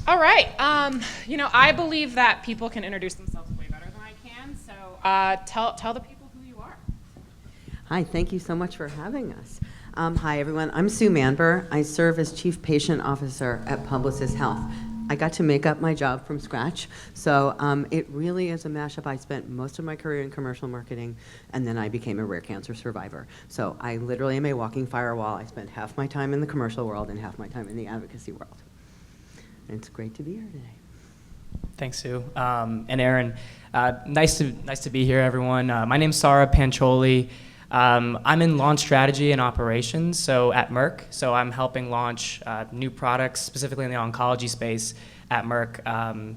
All right. I believe that people can introduce themselves way better than I can. So tell the people who you are. Hi, thank you so much for having us. Hi, everyone. I'm Sue Manber. I serve as Chief Patient Officer at Publicis Health. I got to make up my job from scratch, so it really is a mashup. I spent most of my career in commercial marketing, and then I became a rare cancer survivor. So I literally am a walking firewall. I spent half my time in the commercial world and half my time in the advocacy world. And it's great to be here today. Thanks, Sue. And Erin, nice to be here, everyone. My name's Saurabh Pancholi. I'm in launch strategy and operations, so at Merck. So I'm helping launch new products, specifically in the oncology space at Merck,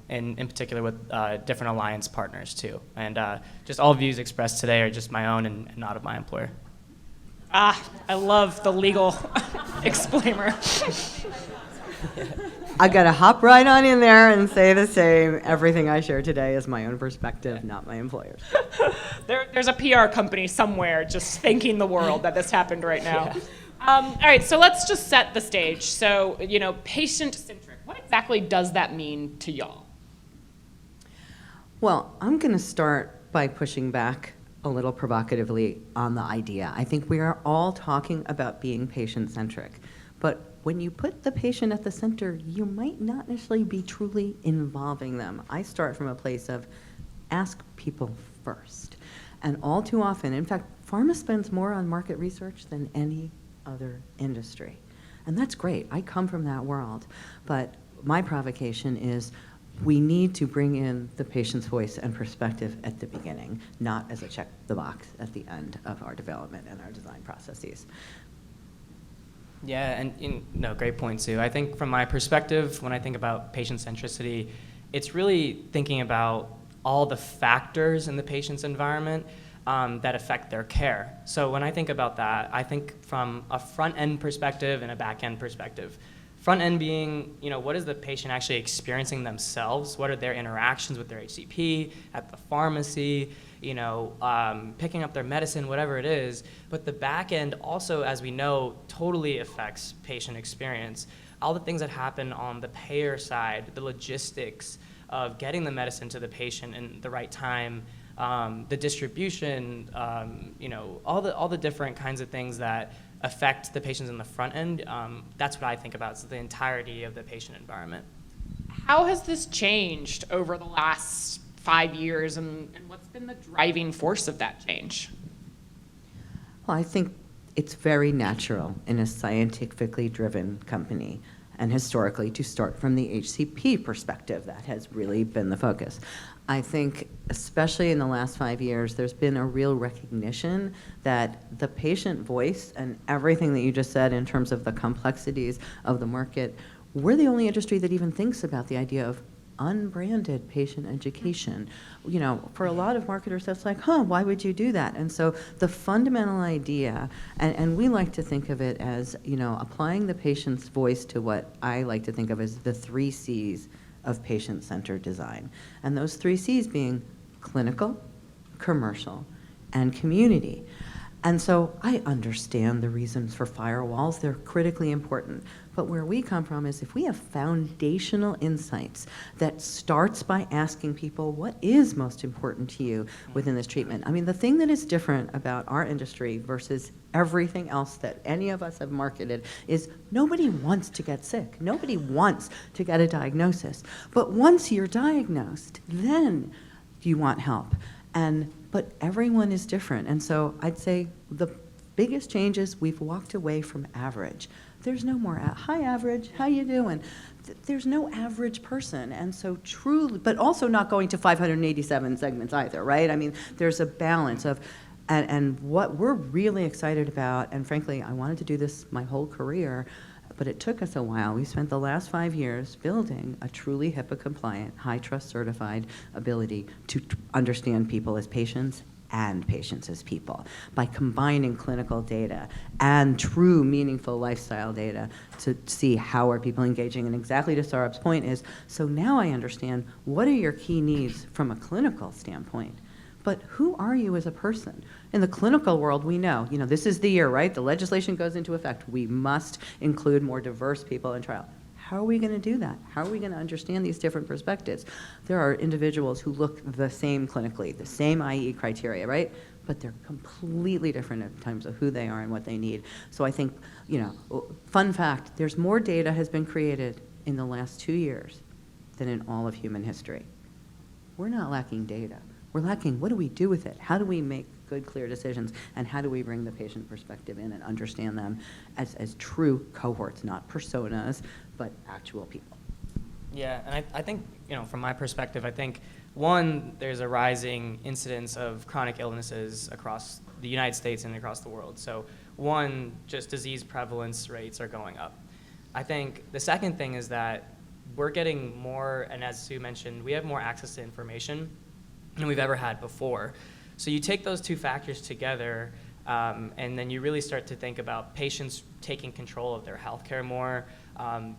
and in particular with different alliance partners too. And just all views expressed today are just my own and not of my employer. I love the legal explainer. I gotta hop right on in there and say the same. Everything I share today is my own perspective, not my employer's. There's a PR company somewhere just thanking the world that this happened right now. Yeah. All right, so let's just set the stage. So, patient-centric. What exactly does that mean to y'all? Well, I'm gonna start by pushing back a little provocatively on the idea. I think we are all talking about being patient-centric, but when you put the patient at the center, you might not necessarily be truly involving them. I start from a place of ask people first. And all too often, in fact, pharma spends more on market research than any other industry. And that's great. I come from that world. But my provocation is we need to bring in the patient's voice and perspective at the beginning, not as a check the box at the end of our development and our design processes. Yeah, and great point, Sue. I think from my perspective, when I think about patient centricity, it's really thinking about all the factors in the patient's environment that affect their care. So when I think about that, I think from a front-end perspective and a back-end perspective. Front end being, what is the patient actually experiencing themselves? What are their interactions with their HCP, at the pharmacy, picking up their medicine, whatever it is. But the back end also, as we know, totally affects patient experience. All the things that happen on the payer side, the logistics of getting the medicine to the patient in the right time, the distribution, all the different kinds of things that affect the patients in the front end. That's what I think about, so the entirety of the patient environment. How has this changed over the last 5 years, and what's been the driving force of that change? Well, I think it's very natural in a scientifically driven company and historically to start from the HCP perspective. That has really been the focus. I think, especially in the last 5 years, there's been a real recognition that the patient voice and everything that you just said in terms of the complexities of the market, we're the only industry that even thinks about the idea of unbranded patient education. For a lot of marketers, that's like, why would you do that? And so the fundamental idea, and we like to think of it as, applying the patient's voice to what I like to think of as the 3 C's of patient-centered design. And those 3 C's being clinical, commercial, and community. And so I understand the reasons for firewalls. They're critically important. But where we come from is if we have foundational insights that starts by asking people what is most important to you within this treatment. I mean, the thing that is different about our industry versus everything else that any of us have marketed is nobody wants to get sick. Nobody wants to get a diagnosis. But once you're diagnosed, then you want help. But everyone is different. And so I'd say the biggest change is we've walked away from average. There's no more, hi average, how you doing? There's no average person. And so truly, but also not going to 587 segments either, right? I mean, there's a balance of, and what we're really excited about, and frankly, I wanted to do this my whole career, but it took us a while. We spent the last 5 years building a truly HIPAA-compliant, high-trust certified ability to understand people as patients and patients as people by combining clinical data and true meaningful lifestyle data to see how are people engaging. And exactly to Saurabh's point is, so now I understand what are your key needs from a clinical standpoint, but who are you as a person? In the clinical world, we know, this is the year, right? The legislation goes into effect. We must include more diverse people in trial. How are we going to do that? How are we going to understand these different perspectives? There are individuals who look the same clinically, the same IE criteria, right? But they're completely different in terms of who they are and what they need. So I think, fun fact, there's more data has been created in the last 2 years than in all of human history. We're not lacking data. We're lacking, what do we do with it? How do we make good, clear decisions? And how do we bring the patient perspective in and understand them as true cohorts, not personas, but actual people? Yeah, and I think, from my perspective, I think, one, there's a rising incidence of chronic illnesses across the United States and across the world. So one, just disease prevalence rates are going up. I think the second thing is that we're getting more, and as Sue mentioned, we have more access to information than we've ever had before. So you take those two factors together, and then you really start to think about patients taking control of their healthcare more.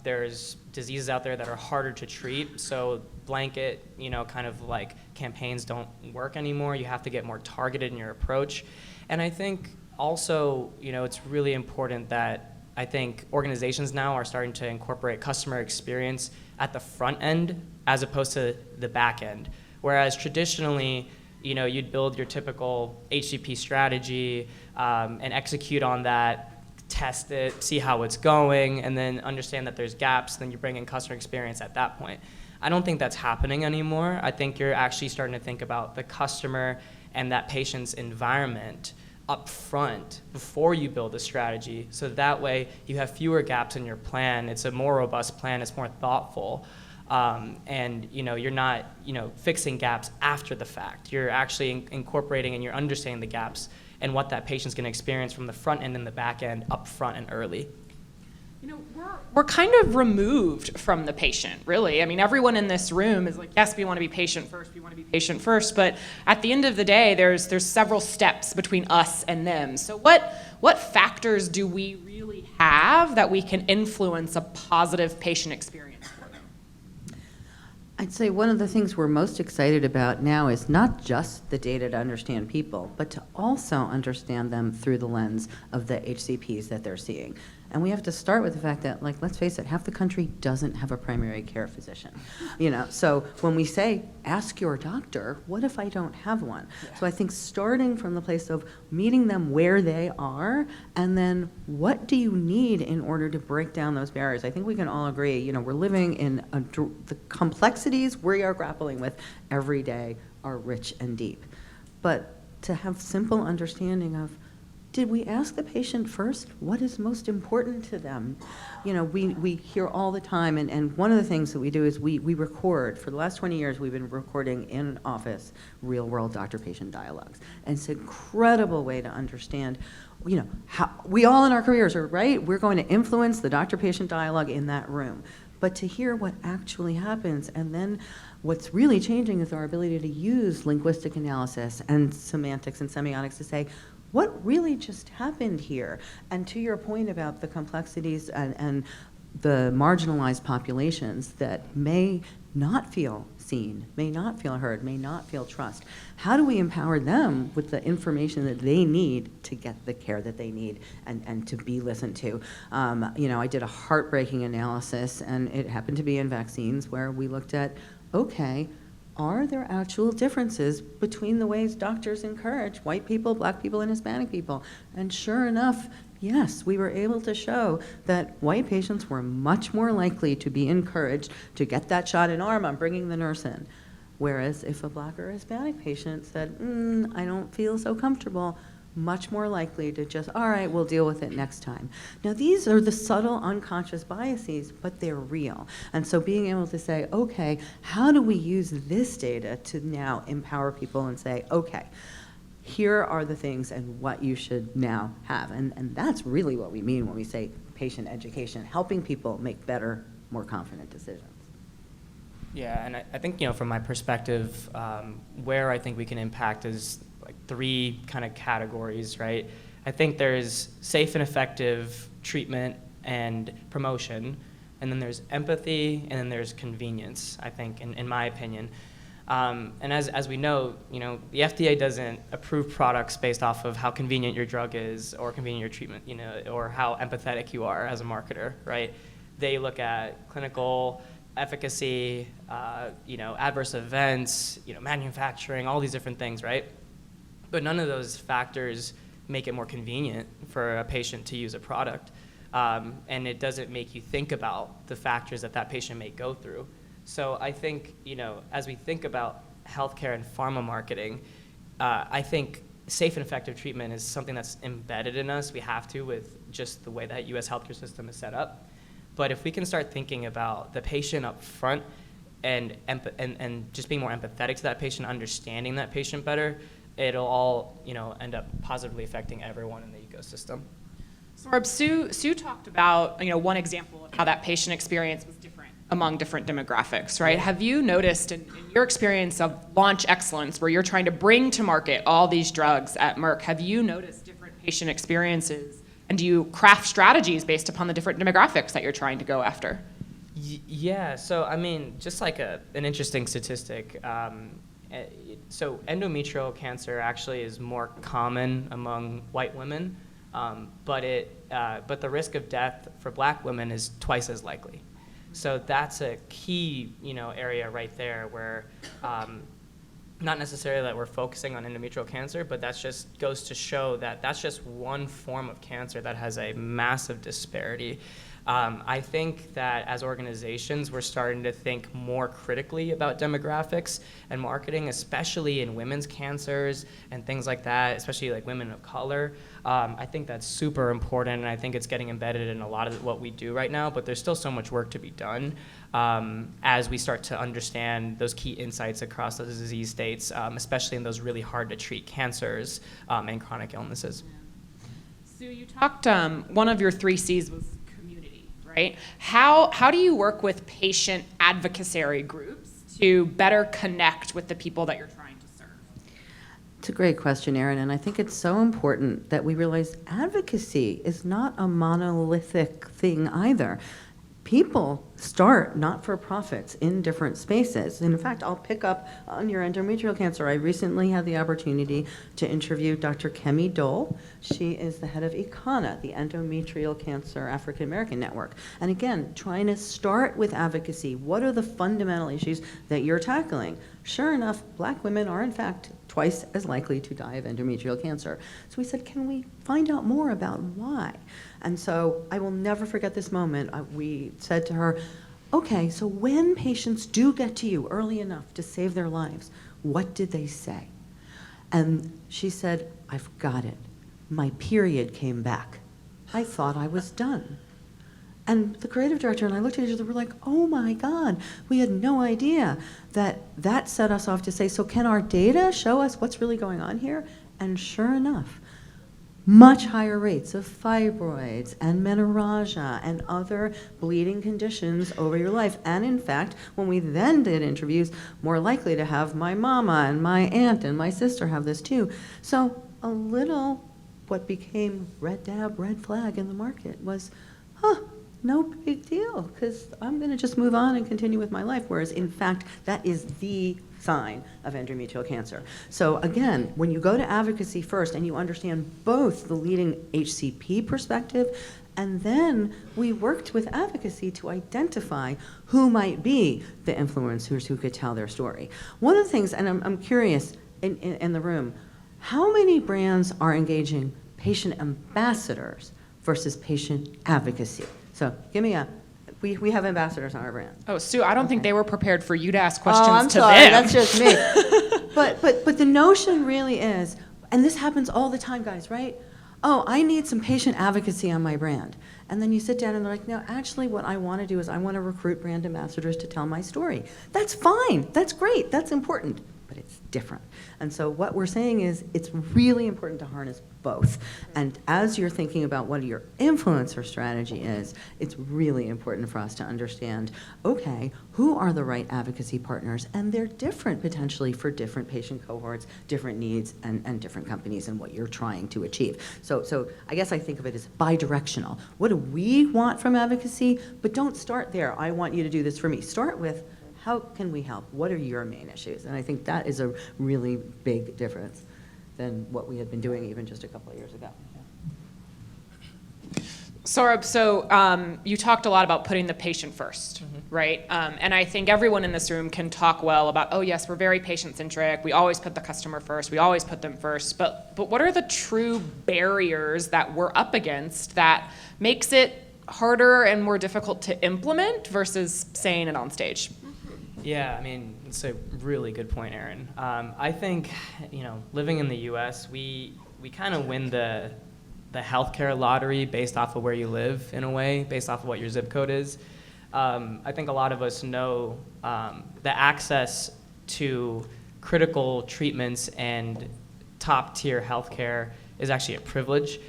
There's diseases out there that are harder to treat, so blanket, kind of like campaigns don't work anymore. You have to get more targeted in your approach. And I think also, it's really important that I think organizations now are starting to incorporate customer experience at the front end as opposed to the back end. Whereas traditionally, you'd build your typical HCP strategy and execute on that, test it, see how it's going, and then understand that there's gaps, then you bring in customer experience at that point. I don't think that's happening anymore. I think you're actually starting to think about the customer and that patient's environment up front before you build a strategy, so that way you have fewer gaps in your plan. It's a more robust plan, it's more thoughtful. And you're not fixing gaps after the fact. You're actually incorporating and you're understanding the gaps and what that patient's going to experience from the front end and the back end up front and early. We're kind of removed from the patient, really. I mean, everyone in this room is like, yes, we want to be patient first, but at the end of the day, there's several steps between us and them. So what factors do we really have that we can influence a positive patient experience for them? I'd say one of the things we're most excited about now is not just the data to understand people, but to also understand them through the lens of the HCPs that they're seeing. And we have to start with the fact that, let's face it, half the country doesn't have a primary care physician. So when we say, ask your doctor, what if I don't have one? Yeah. So I think starting from the place of meeting them where they are, and then what do you need in order to break down those barriers? I think we can all agree, we're living in the complexities we are grappling with every day are rich and deep. But to have simple understanding of, did we ask the patient first what is most important to them? We hear all the time, and one of the things that we do is we record. For the last 20 years, we've been recording in office real-world doctor-patient dialogues. And it's an incredible way to understand, how we all in our careers are, right? We're going to influence the doctor-patient dialogue in that room. But to hear what actually happens, and then what's really changing is our ability to use linguistic analysis and semantics and semiotics to say, what really just happened here? And to your point about the complexities and the marginalized populations that may not feel seen, may not feel heard, may not feel trust, how do we empower them with the information that they need to get the care that they need and to be listened to? I did a heartbreaking analysis, and it happened to be in vaccines, where we looked at, okay, are there actual differences between the ways doctors encourage white people, black people, and Hispanic people? And sure enough, yes, we were able to show that white patients were much more likely to be encouraged to get that shot in arm, I'm bringing the nurse in. Whereas if a black or Hispanic patient said, I don't feel so comfortable, much more likely to just, all right, we'll deal with it next time. Now, these are the subtle unconscious biases, but they're real. And so being able to say, okay, how do we use this data to now empower people and say, okay, here are the things and what you should now have. And that's really what we mean when we say patient education, helping people make better, more confident decisions. Yeah, and I think, from my perspective, where I think we can impact is like 3 kind of categories, right? I think there's safe and effective treatment and promotion, and then there's empathy, and then there's convenience, I think, in my opinion. And as we know, the FDA doesn't approve products based off of how convenient your drug is or convenient your treatment, or how empathetic you are as a marketer, right? they look at clinical efficacy, adverse events, manufacturing, all these different things, right? But none of those factors make it more convenient for a patient to use a product. And it doesn't make you think about the factors that patient may go through. So I think, as we think about healthcare and pharma marketing, I think safe and effective treatment is something that's embedded in us. We have to, with just the way that U.S. healthcare system is set up. But if we can start thinking about the patient up front and just being more empathetic to that patient, understanding that patient better, it'll all end up positively affecting everyone in the ecosystem. Saurabh, Sue talked about one example of how that patient experience was different among different demographics, right? Have you noticed in your experience of launch excellence, where you're trying to bring to market all these drugs at Merck, have you noticed different patient experiences? And do you craft strategies based upon the different demographics that you're trying to go after? Yeah, so I mean, just like an interesting statistic, so endometrial cancer actually is more common among white women, but the risk of death for Black women is twice as likely. So that's a key area right there where not necessarily that we're focusing on endometrial cancer, but that just goes to show that that's just one form of cancer that has a massive disparity. I think that as organizations, we're starting to think more critically about demographics and marketing, especially in women's cancers and things like that, especially like women of color. I think that's super important, and I think it's getting embedded in a lot of what we do right now, but there's still so much work to be done as we start to understand those key insights across those disease states, especially in those really hard to treat cancers and chronic illnesses. Sue, you talked, one of your 3 C's was community, right? How do you work with patient advocacy groups to better connect with the people that you're trying to serve? It's a great question, Erin, and I think it's so important that we realize advocacy is not a monolithic thing either. People start not-for-profits in different spaces. And in fact, I'll pick up on your endometrial cancer. I recently had the opportunity to interview Dr. Kemi Dole. She is the head of ECANA, the Endometrial Cancer African American Network. And again, trying to start with advocacy. What are the fundamental issues that you're tackling? Sure enough, Black women are in fact twice as likely to die of endometrial cancer. So we said, can we find out more about why? And so I will never forget this moment. We said to her, okay, so when patients do get to you early enough to save their lives, what did they say? And she said, I've got it. My period came back. I thought I was done. And the creative director and I looked at each other, we're like, oh my God, we had no idea that set us off to say, so can our data show us what's really going on here? And sure enough, much higher rates of fibroids and menorrhagia and other bleeding conditions over your life. And in fact, when we then did interviews, more likely to have my mama and my aunt and my sister have this too. So a little what became red dab, red flag in the market was, no big deal, because I'm going to just move on and continue with my life, whereas in fact, that is the sign of endometrial cancer. So again, when you go to advocacy first and you understand both the leading HCP perspective, and then we worked with advocacy to identify who might be the influencers who could tell their story. One of the things, and I'm curious in the room, how many brands are engaging patient ambassadors versus patient advocacy? So give me we have ambassadors on our brand. Oh, Sue, I don't think they were prepared for you to ask questions I'm to sorry, them. that's just me. But the notion really is, and this happens all the time, guys, right? Oh, I need some patient advocacy on my brand. And then you sit down and they're like, no, actually what I want to do is I want to recruit brand ambassadors to tell my story. That's fine, that's great, that's important, but it's different. And so what we're saying is it's really important to harness both. And as you're thinking about what your influencer strategy is, it's really important for us to understand, okay, who are the right advocacy partners? And they're different potentially for different patient cohorts, different needs, and different companies and what you're trying to achieve. So I guess I think of it as bi-directional. What do we want from advocacy? But don't start there. I want you to do this for me. Start with, how can we help? What are your main issues? And I think that is a really big difference than what we had been doing even just a couple of years ago. Saurabh, so you talked a lot about putting the patient first, right? And I think everyone in this room can talk well about, oh yes, we're very patient-centric, we always put the customer first, we always put them first, but what are the true barriers that we're up against that makes it harder and more difficult to implement versus saying it on stage? Yeah, I mean, it's a really good point, Erin. I think, living in the U.S., we kind of win the healthcare lottery based off of where you live, in a way, based off of what your zip code is. I think a lot of us know the access to critical treatments and top-tier healthcare is actually a privilege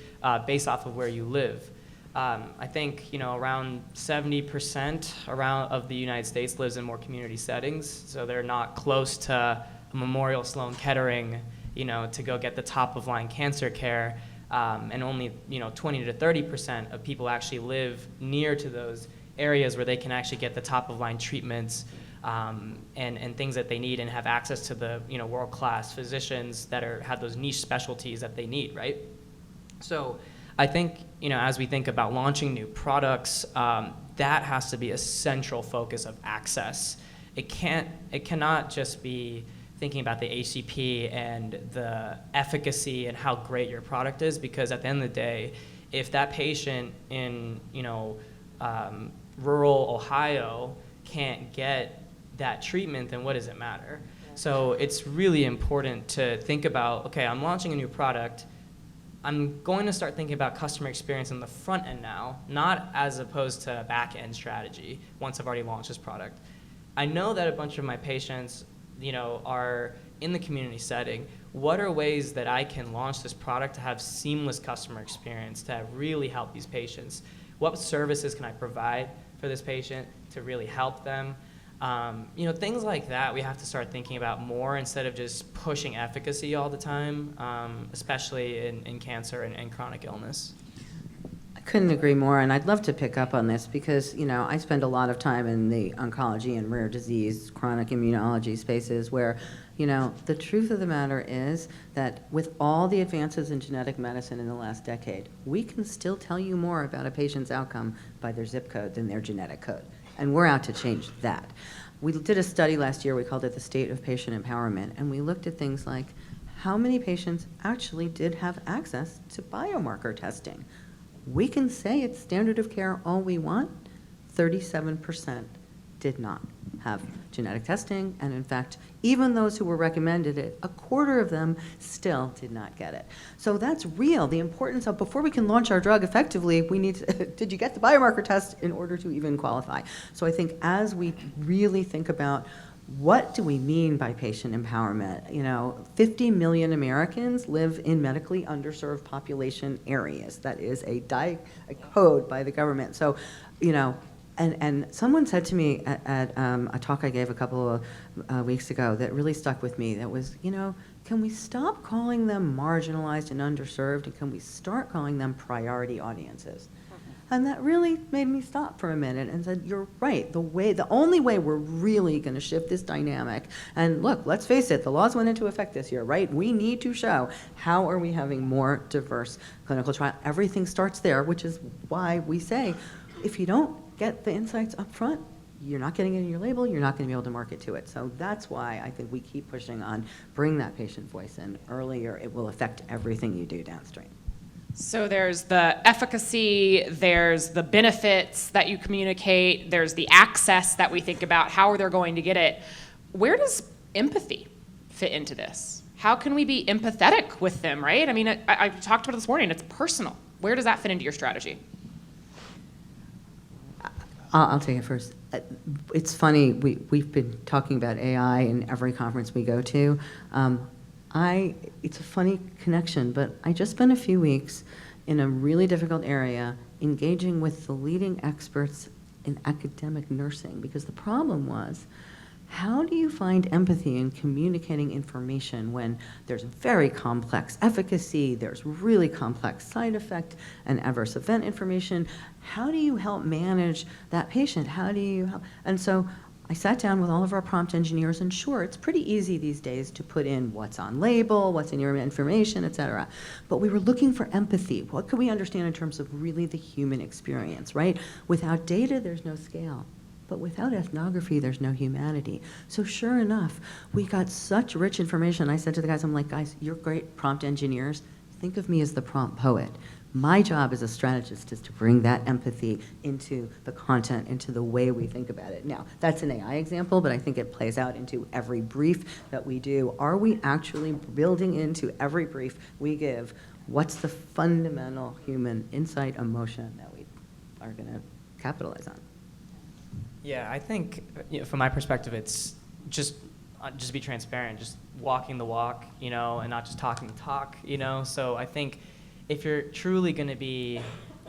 based off of where you live. I think around 70% of the United States lives in more community settings, so they're not close to a Memorial Sloan Kettering, to go get the top-of-line cancer care. And only 20 to 30% of people actually live near to those areas where they can actually get the top-of-line treatments and things that they need and have access to the world-class physicians that have those niche specialties that they need, right? So I think as we think about launching new products, that has to be a central focus of access. It cannot just be thinking about the HCP and the efficacy and how great your product is, because at the end of the day, if that patient in rural Ohio can't get that treatment, then what does it matter? So it's really important to think about, okay, I'm launching a new product. I'm going to start thinking about customer experience on the front end now, not as opposed to back end strategy once I've already launched this product. I know that a bunch of my patients are in the community setting. What are ways that I can launch this product to have seamless customer experience, to really help these patients? What services can I provide for this patient to really help them? Things like that we have to start thinking about more instead of just pushing efficacy all the time, especially in cancer and chronic illness. Couldn't agree more, and I'd love to pick up on this because, I spend a lot of time in the oncology and rare disease, chronic immunology spaces where, the truth of the matter is that with all the advances in genetic medicine in the last decade, we can still tell you more about a patient's outcome by their zip code than their genetic code, and we're out to change that. We did a study last year, we called it the State of Patient Empowerment, and we looked at things like how many patients actually did have access to biomarker testing. We can say it's standard of care all we want. 37% did not have genetic testing, and in fact, even those who were recommended it, a quarter of them still did not get it. So that's real. The importance of, before we can launch our drug effectively, we need to, did you get the biomarker test in order to even qualify? So I think as we really think about what do we mean by patient empowerment? 50 million Americans live in medically underserved population areas. That is a code by the government. So, and someone said to me at a talk I gave a couple of weeks ago that really stuck with me. That was, can we stop calling them marginalized and underserved, and can we start calling them priority audiences? And that really made me stop for a minute and said, you're right, the only way we're really gonna shift this dynamic, and look, let's face it, the laws went into effect this year, right? We need to show how are we having more diverse clinical trial. Everything starts there, which is why we say, if you don't get the insights up front, you're not getting it in your label, you're not gonna be able to market to it. So that's why I think we keep pushing on, bring that patient voice in earlier. It will affect everything you do downstream. So there's the efficacy, there's the benefits that you communicate, there's the access that we think about, how they're going to get it. Where does empathy fit into this? How can we be empathetic with them, right? I mean, I talked about it this morning, it's personal. Where does that fit into your strategy? I'll take it first. It's funny, we've been talking about AI in every conference we go to. It's a funny connection, but I just spent a few weeks in a really difficult area engaging with the leading experts in academic nursing, because the problem was, how do you find empathy in communicating information when there's very complex efficacy, there's really complex side effect and adverse event information? How do you help manage that patient? How do you help? And so I sat down with all of our prompt engineers, and sure, it's pretty easy these days to put in what's on label, what's in your information, et cetera. But we were looking for empathy. What could we understand in terms of really the human experience, right? Without data, there's no scale. But without ethnography, there's no humanity. So sure enough, we got such rich information. I said to the guys, I'm like, guys, you're great prompt engineers. Think of me as the prompt poet. My job as a strategist is to bring that empathy into the content, into the way we think about it. Now, that's an AI example, but I think it plays out into every brief that we do. Are we actually building into every brief we give what's the fundamental human insight, emotion that we are going to capitalize on? Yeah, I think from my perspective, it's just be transparent, just walking the walk, and not just talking the talk, So I think if you're truly going to be,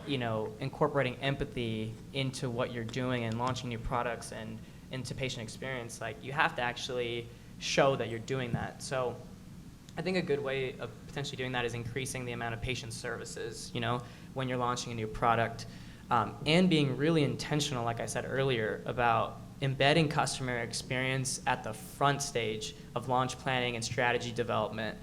incorporating empathy into what you're doing and launching new products and into patient experience, like you have to actually show that you're doing that. So I think a good way of potentially doing that is increasing the amount of patient services, when you're launching a new product, and being really intentional, like I said earlier, about embedding customer experience at the front stage of launch planning and strategy development,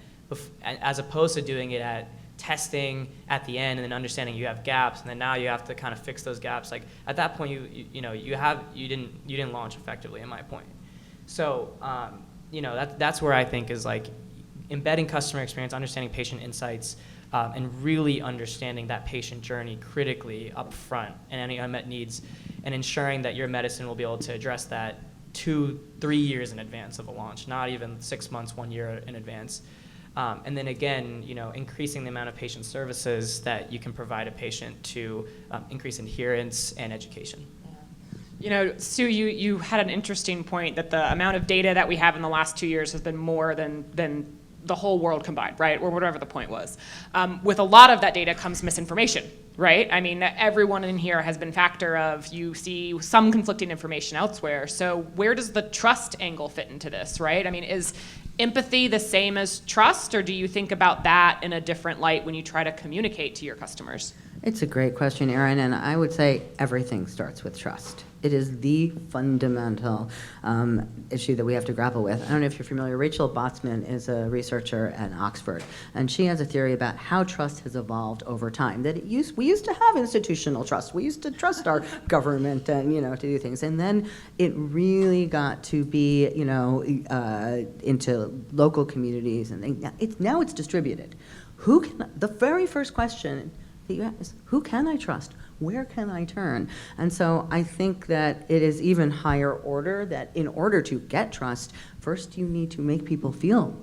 as opposed to doing it at testing at the end and then understanding you have gaps, and then now you have to kind of fix those gaps. Like at that point, you didn't launch effectively, in my point. So that's where I think is like embedding customer experience, understanding patient insights, and really understanding that patient journey critically up front and any unmet needs, and ensuring that your medicine will be able to address that 2-3 years in advance of a launch, not even 6 months, 1 year in advance. And then again, increasing the amount of patient services that you can provide a patient to increase adherence and education. Sue, you had an interesting point that the amount of data that we have in the last 2 years has been more than the whole world combined, right? Or whatever the point was. With a lot of that data comes misinformation, right? I mean, everyone in here has been factor of you see some conflicting information elsewhere. So where does the trust angle fit into this, right? I mean, is empathy the same as trust, or do you think about that in a different light when you try to communicate to your customers? It's a great question, Erin, and I would say everything starts with trust. It is the fundamental issue that we have to grapple with. I don't know if you're familiar, Rachel Botsman is a researcher at Oxford, and she has a theory about how trust has evolved over time. That we used to have institutional trust. We used to trust our government and, to do things. And then it really got to be, into local communities, and now it's distributed. The very first question that you ask is, who can I trust? Where can I turn? And so I think that it is even higher order that in order to get trust, first you need to make people feel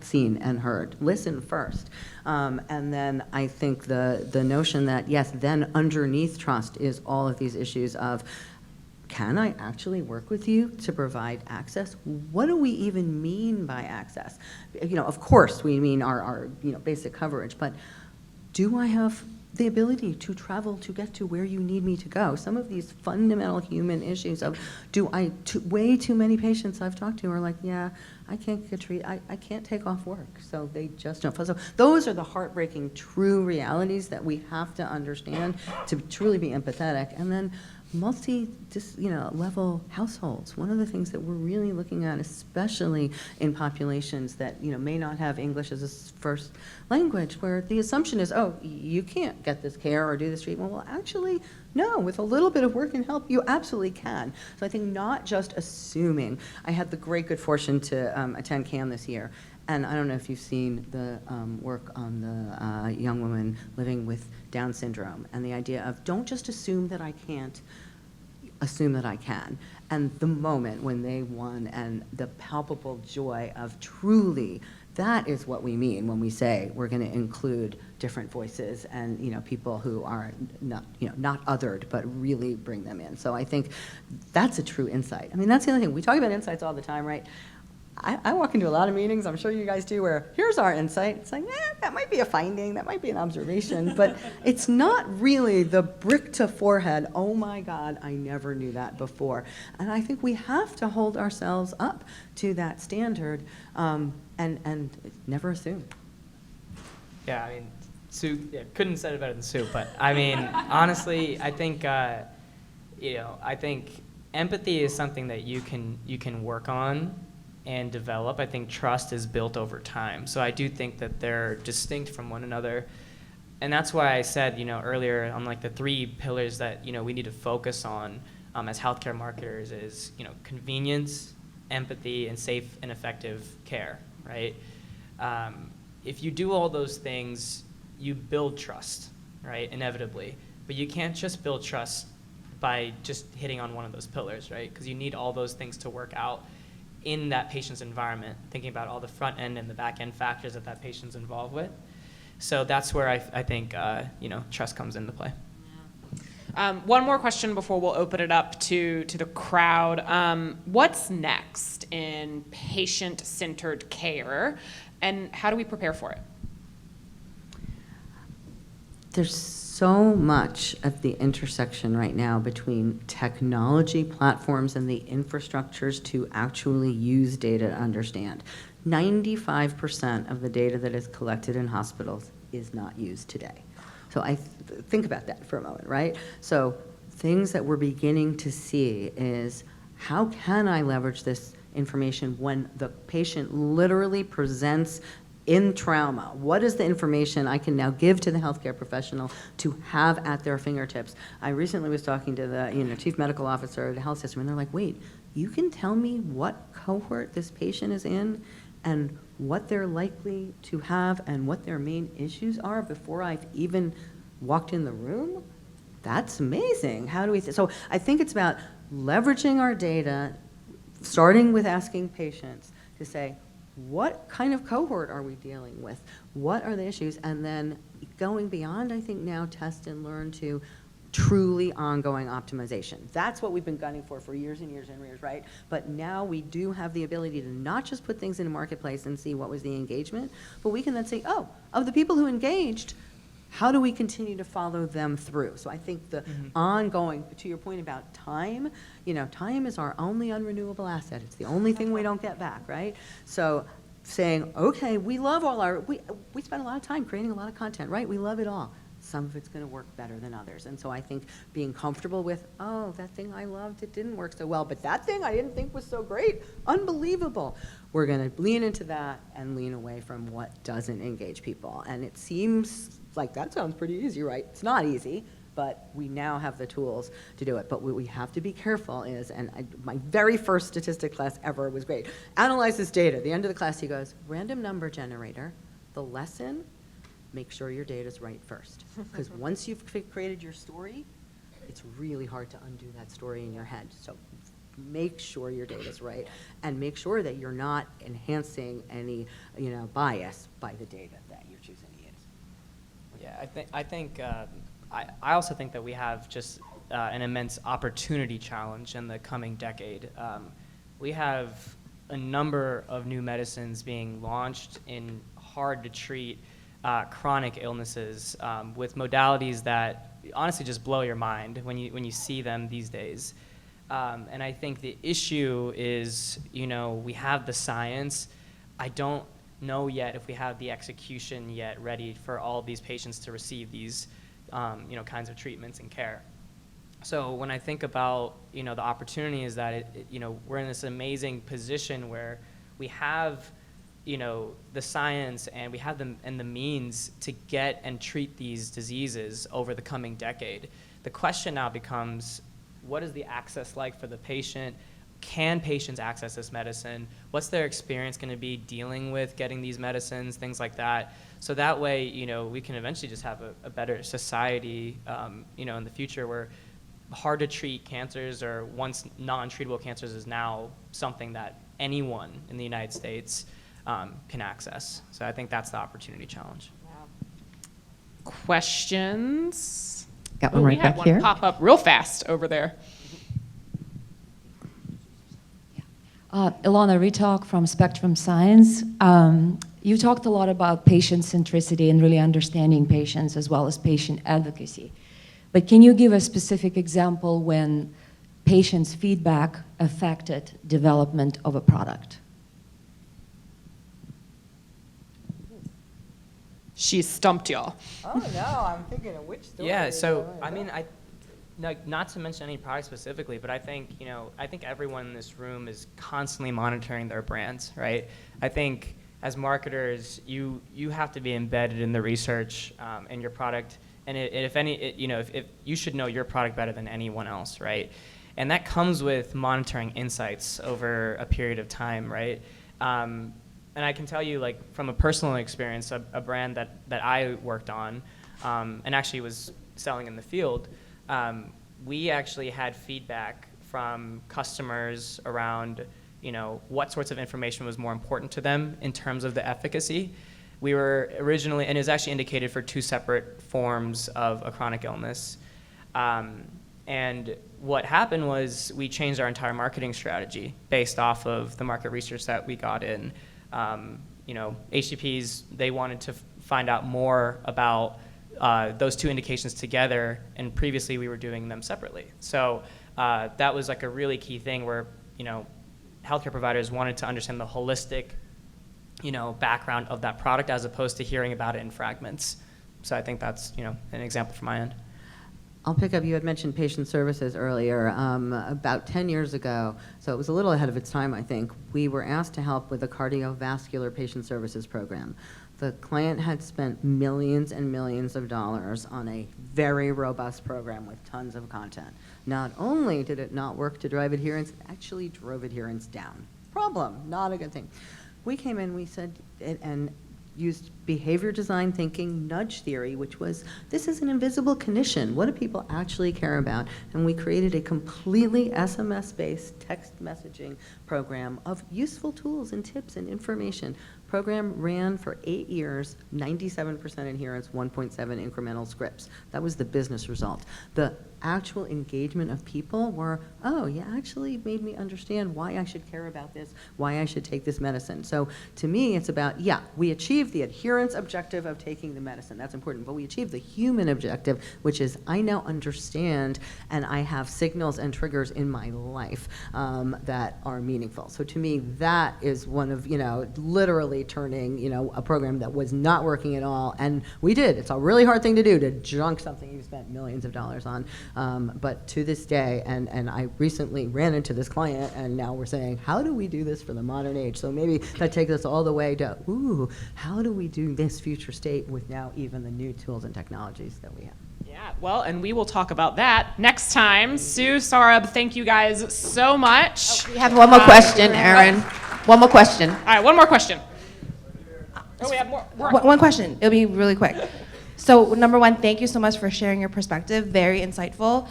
seen and heard. Listen first. And then I think the notion that, yes, then underneath trust is all of these issues of, can I actually work with you to provide access? What do we even mean by access? Of course we mean our basic coverage, but do I have the ability to travel to get to where you need me to go? Some of these fundamental human issues of, way too many patients I've talked to are like, yeah, I can't get treated, I can't take off work, so they just don't. So those are the heartbreaking true realities that we have to understand to truly be empathetic. And then level households. One of the things that we're really looking at, especially in populations that may not have English as a first language, where the assumption is, oh, you can't get this care or do this treatment. Well, actually, no. With a little bit of work and help, you absolutely can. So I think not just assuming. I had the great good fortune to attend CAN this year. And I don't know if you've seen the work on the young woman living with Down syndrome, and the idea of don't just assume that I can't, assume that I can. And the moment when they won and the palpable joy of truly, that is what we mean when we say we're going to include different voices and people who are not othered, but really bring them in. So I think that's a true insight. I mean, that's the other thing. We talk about insights all the time, right? I walk into a lot of meetings, I'm sure you guys do, where here's our insight. It's like, that might be a finding, that might be an observation, but it's not really the brick to forehead, oh my God, I never knew that before. And I think we have to hold ourselves up to that standard and never assume. Yeah, I mean, Sue, couldn't have said it better than Sue, but I mean, honestly, I think, I think empathy is something that you can work on and develop. I think trust is built over time. So I do think that they're distinct from one another. And that's why I said, earlier on like the 3 pillars that, we need to focus on as healthcare marketers is, convenience, empathy, and safe and effective care, right? If you do all those things, you build trust, right, inevitably. But you can't just build trust by just hitting on one of those pillars, right? Because you need all those things to work out in that patient's environment, thinking about all the front end and the back end factors that patient's involved with. So that's where I think trust comes into play. One more question before we'll open it up to the crowd. What's next in patient-centered care, and how do we prepare for it? There's so much at the intersection right now between technology platforms and the infrastructures to actually use data to understand. 95% of the data that is collected in hospitals is not used today. So think about that for a moment, right? So things that we're beginning to see is how can I leverage this information when the patient literally presents in trauma? What is the information I can now give to the healthcare professional to have at their fingertips? I recently was talking to the chief medical officer of the health system, and they're like, wait, you can tell me what cohort this patient is in and what they're likely to have and what their main issues are before I've even walked in the room? That's amazing. How do we so I think it's about leveraging our data, starting with asking patients to say, what kind of cohort are we dealing with? What are the issues? And then going beyond, I think now, test and learn to truly ongoing optimization. That's what we've been gunning for years and years and years, right? But now we do have the ability to not just put things in a marketplace and see what was the engagement, but we can then say, oh, of the people who engaged, how do we continue to follow them through? So I think the ongoing, to your point about time, time is our only unrenewable asset. It's the only thing we don't get back, right? So saying, okay, we love we spend a lot of time creating a lot of content, right? We love it all. Some of it's going to work better than others. And so I think being comfortable with, oh, that thing I loved, it didn't work so well, but that thing I didn't think was so great, unbelievable. We're going to lean into that and lean away from what doesn't engage people. And it seems like that sounds pretty easy, right? It's not easy, but we now have the tools to do it. But what we have to be careful is, my very first statistics class ever was great. Analyze this data. At the end of the class, he goes, random number generator, the lesson, make sure your data's right first. Because once you've created your story, it's really hard to undo that story in your head. So make sure your data's right, and make sure that you're not enhancing any bias by the data that you're choosing to use. Yeah, I also think that we have just an immense opportunity challenge in the coming decade. We have a number of new medicines being launched in hard to treat chronic illnesses with modalities that honestly just blow your mind when you see them these days. And I think the issue is, we have the science. I don't know yet if we have the execution yet ready for all of these patients to receive these, kinds of treatments and care. So when I think about, the opportunity is that we're in this amazing position where we have the science and we have the means to get and treat these diseases over the coming decade. The question now becomes, what is the access like for the patient? Can patients access this medicine? What's their experience going to be dealing with getting these medicines, things like that? So that way, we can eventually just have a better society, in the future where hard to treat cancers or once non-treatable cancers is now something that anyone in the United States can access. So I think that's the opportunity challenge. Questions? Got one right we had back one here. pop up real fast over there. Ilona Ritok from Spectrum Science. You talked a lot about patient centricity and really understanding patients as well as patient advocacy. But can you give a specific example when patients' feedback affected development of a product? She stumped y'all. Oh no, I'm thinking of which story. Yeah, so Not to mention any product specifically, but I think, I think everyone in this room is constantly monitoring their brands, right? I think as marketers, you have to be embedded in the research in your product, and if you should know your product better than anyone else, right? And that comes with monitoring insights over a period of time, right? And I can tell you, like, from a personal experience, a brand that I worked on and actually was selling in the field, we actually had feedback from customers around, what sorts of information was more important to them in terms of the efficacy. We were originally, and it was actually indicated for 2 separate forms of a chronic illness. And what happened was we changed our entire marketing strategy based off of the market research that we got in. HCPs, they wanted to find out more about those 2 indications together, and previously we were doing them separately. So that was like a really key thing where, healthcare providers wanted to understand the holistic, background of that product as opposed to hearing about it in fragments. So I think that's, an example from my end. I'll pick up, you had mentioned patient services earlier. About 10 years ago, so it was a little ahead of its time, I think, we were asked to help with a cardiovascular patient services program. The client had spent millions and millions of dollars on a very robust program with tons of content. Not only did it not work to drive adherence, it actually drove adherence down. Problem, not a good thing. We came in, we said, and used behavior design thinking, nudge theory, which was, this is an invisible condition. What do people actually care about? And we created a completely SMS-based text messaging program of useful tools and tips and information. Program ran for 8 years, 97% adherence, 1.7 incremental scripts. That was the business result. The actual engagement of people were, oh, you actually made me understand why I should care about this, why I should take this medicine. So to me, it's about, yeah, we achieved the adherence objective of taking the medicine. That's important. But we achieved the human objective, which is I now understand and I have signals and triggers in my life that are meaningful. So to me, that is one of, literally turning, a program that was not working at all. And we did. It's a really hard thing to do, to junk something you spent millions of dollars on. But to this day, and I recently ran into this client, and now we're saying, how do we do this for the modern age? So maybe that takes us all the way to, how do we do this future state with now even the new tools and technologies that we have? Yeah, well, and we will talk about that next time. Sue, Saurabh, thank you guys so much. We have one more question, Erin. One more question. All right, one more question. Oh, we have more. One question. It'll be really quick. So number one, thank you so much for sharing your perspective. Very insightful.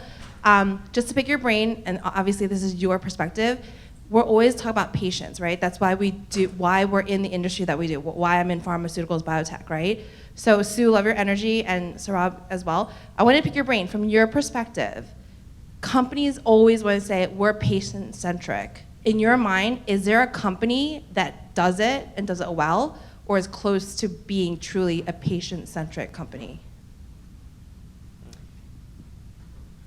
Just to pick your brain, and obviously this is your perspective, we're always talking about patients, right? That's why why we're in the industry that we do, why I'm in pharmaceuticals, biotech, right? So Sue, love your energy, and Saurabh as well. I want to pick your brain. From your perspective, companies always want to say we're patient-centric. In your mind, is there a company that does it and does it well, or is close to being truly a patient-centric company?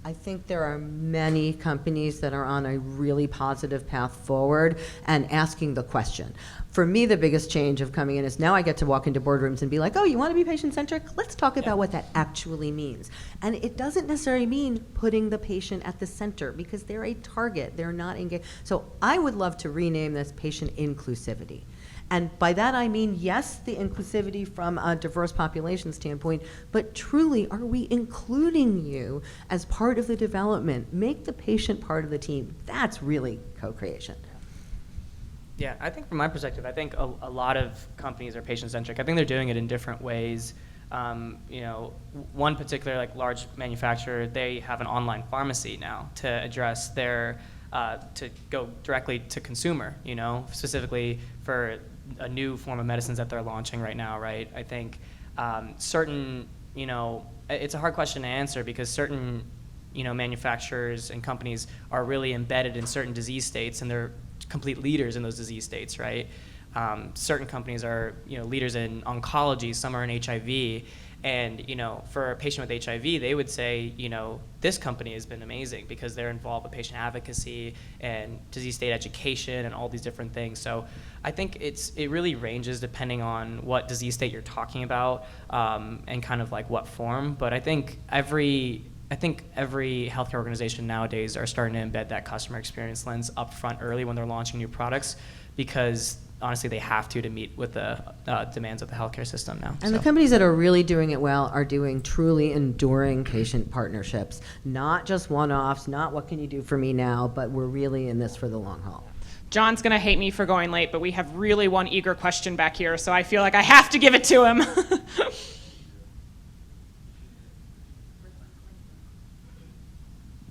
I think there are many companies that are on a really positive path forward and asking the question. For me, the biggest change of coming in is now I get to walk into boardrooms and be like, oh, you want to be patient-centric? Let's talk about what that actually means. And it doesn't necessarily mean putting the patient at the center, because they're a target. They're not engaged. So I would love to rename this patient inclusivity. And by that I mean, yes, the inclusivity from a diverse population standpoint, but truly, are we including you as part of the development? Make the patient part of the team. That's really co-creation. Yeah, I think from my perspective, I think a lot of companies are patient-centric. I think they're doing it in different ways. One particular large manufacturer, they have an online pharmacy now to address their, to go directly to consumer, specifically for a new form of medicines that they're launching right now, right? I think certain, it's a hard question to answer because certain, manufacturers and companies are really embedded in certain disease states and they're complete leaders in those disease states, right? Certain companies are, leaders in oncology, some are in HIV, and, for a patient with HIV, they would say, this company has been amazing because they're involved with patient advocacy and disease state education and all these different things. So I think it really ranges depending on what disease state you're talking about and kind of what form. But I think every I think every healthcare organization nowadays are starting to embed that customer experience lens up front early when they're launching new products, because honestly they have to meet with the demands of the healthcare system now. And the companies that are really doing it well are doing truly enduring patient partnerships, not just one-offs, not what can you do for me now, but we're really in this for the long haul. John's going to hate me for going late, but we have really one eager question back here, so I feel like I have to give it to him.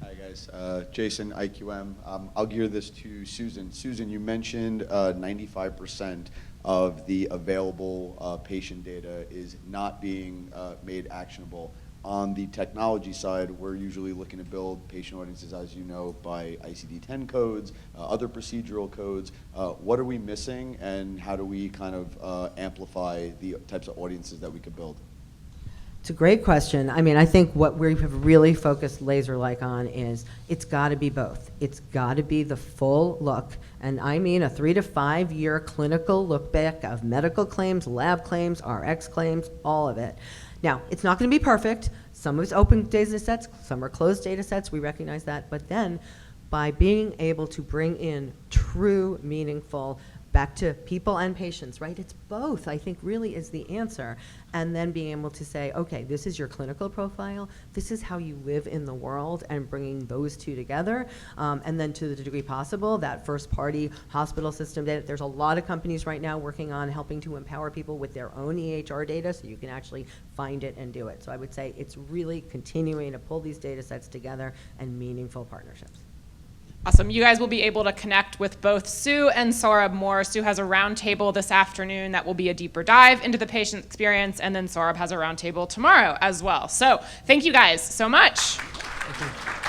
Hi guys, Jason, IQM. I'll gear this to Susan. Susan, you mentioned 95% of the available patient data is not being made actionable. On the technology side, we're usually looking to build patient audiences, as you know, by ICD-10 codes, other procedural codes. What are we missing, and how do we kind of amplify the types of audiences that we could build? It's a great question. I mean, I think what we have really focused laser-like on is it's got to be both. It's got to be the full look, and I mean a 3 to 5 year clinical look back of medical claims, lab claims, RX claims, all of it. Now, it's not going to be perfect. Some of it's open data sets, some are closed data sets, we recognize that, but then by being able to bring in true, meaningful, back to people and patients, right? It's both, I think, really is the answer. And then being able to say, okay, this is your clinical profile, this is how you live in the world, and bringing those two together. And then to the degree possible, that first-party hospital system data. There's a lot of companies right now working on helping to empower people with their own EHR data so you can actually find it and do it. So I would say it's really continuing to pull these data sets together and meaningful partnerships. Awesome. You guys will be able to connect with both Sue and Saurabh more. Sue has a roundtable this afternoon that will be a deeper dive into the patient experience, and then Saurabh has a roundtable tomorrow as well. So thank you guys so much. Thank you.